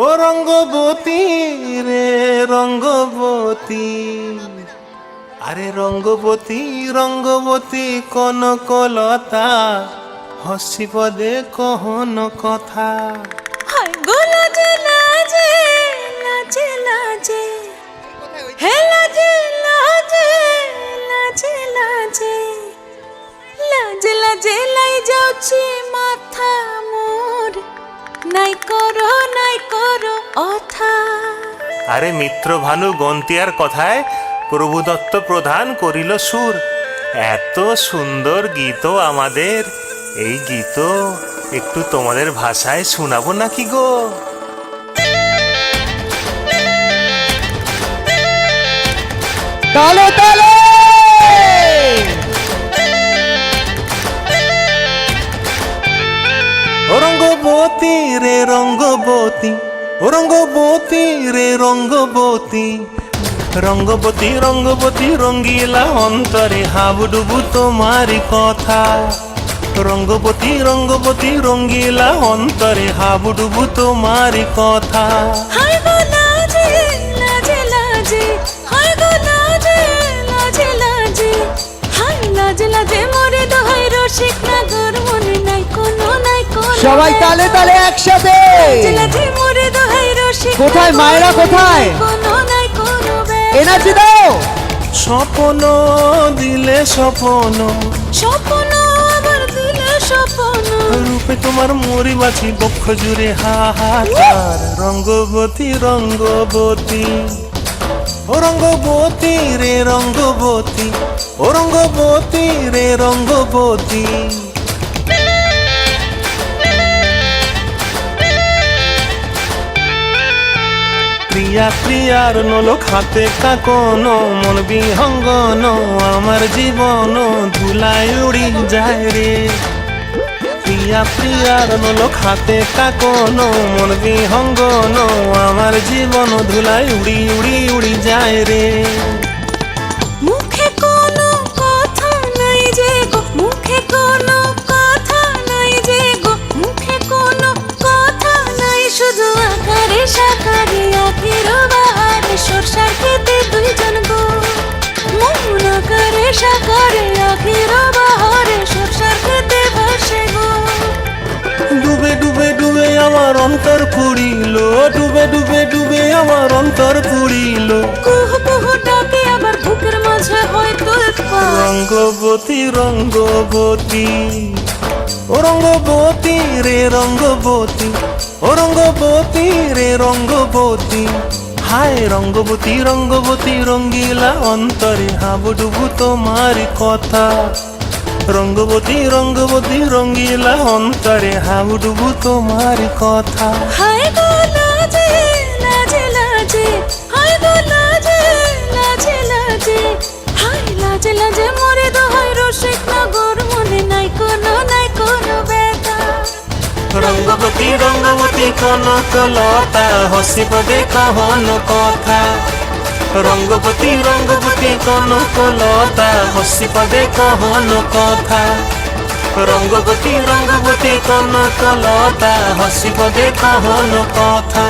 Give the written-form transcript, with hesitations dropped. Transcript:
ও রঙ্গবতী রে রঙ্গবতী, আরে রঙ্গবতী রঙ্গবতী কনকলতা, হসি পদে কহন কথা। হায় গো লাজে লাজে লাজে লাজে, হে লাজে লাজে লাজে লাজে, লাজে লাজে লাই যাଉଛି মাথা মোর, নাই করো অথা। আরে মিত্র ভানু গন্তিয়ার কথায় প্রভুদত্ত প্রধান করিল সুর। এত সুন্দর গীত আমাদের, এই গীত একটু তোমাদের ভাষায় শোনাবো নাকি গো? তালে তালে ও রঙ্গবতী রে রঙ্গবতী, ও রঙ্গবতী রে রঙ্গবতী, রঙ্গবতী রঙ্গবতী রঙ্গিলা অন্তরে হাবুডুবু তোমারি কথা। রঙ্গবতী রঙ্গবতী রঙ্গিলা অন্তরে হাবুডুবু তোমারি কথা। হায় গো লাজে লাজে লাজে, হায় গো লাজে লাজে লাজে, হায় লাজে লাজে মোরে দোহাই রসিক নাগর, মনে নাই কোনো সবাই তালে তালে একসাথে। লাজে লাজে মোরে দোহাই রসিক, কোথায় মায়েরা কোথায়? কোনো নাই কোনো এনার্জি দাও। স্বপ্ন দিলে স্বপ্ন, স্বপ্ন আবার দিলে স্বপ্ন, রূপে তোমার মরি বাছি বক্ষ জুড়ে হাহাকার। রঙ্গবতী রঙ্গবতী, ও রঙ্গবতী রে রঙ্গবতী, ও রঙ্গবতী রে রঙ্গবতী। প্রিয়া প্রিয়ার নলক হাতে কাকন, মন বিহঙ্গন আমার জীবন ধুলায় উড়ি যায় রে। প্রিয়া প্রিয়ার নলক হাতে কাকন, মন বিহঙ্গন আমার জীবন ধুলায় উড়ি উড়ি উড়ি যায় রে। মুখে কোনো কথা নাই যে গো, মুখে কোনো কথা নাই যে গো, মুখে কোনো কথা নাই, শুধু আকারে সাকারে আখির বাহারে সরষার খেতে দুইজন গো, মন আকারে সাকারে আখির বাহারে সরষার খেতে ভাসে গো। ডুবে ডুবে ডুবে আমার অন্তর পুড়িল, ডুবে ডুবে ডুবে আমার অন্তর পুড়িল। কুহু কুহু ডাকে আবার বুকের মাঝে হয়তো পা। রঙ্গবতী রঙ্গবতী, ও রঙ্গবতী রে রঙ্গবতী, ও রঙ্গবতী রে রঙ্গবতী। হায় রঙ্গবতী রঙ্গবতী রঙ্গিলা অন্তরে হাবুডুবু তোমারি কথা। রঙ্গবতী রঙ্গবতী রঙ্গিলা অন্তরে হাবুডুবু তোমারি কথা। হায় গো লাজে লাজে লাজে, হায় গো লাজে লাজে লাজে, হায় লাজে লাজে মোরে দোহাই রসিক নগর, মনে নাই কোনো ব্যথা। রঙ্গবতী রঙ্গবতী কনকলতা, হসি পদে কহন কথা। রঙ্গবতী রঙ্গবতী কনকলতা, হসি পদে কহন কথা। রঙ্গবতী রঙ্গবতী কনকলতা, হসি পদে কহন কথা।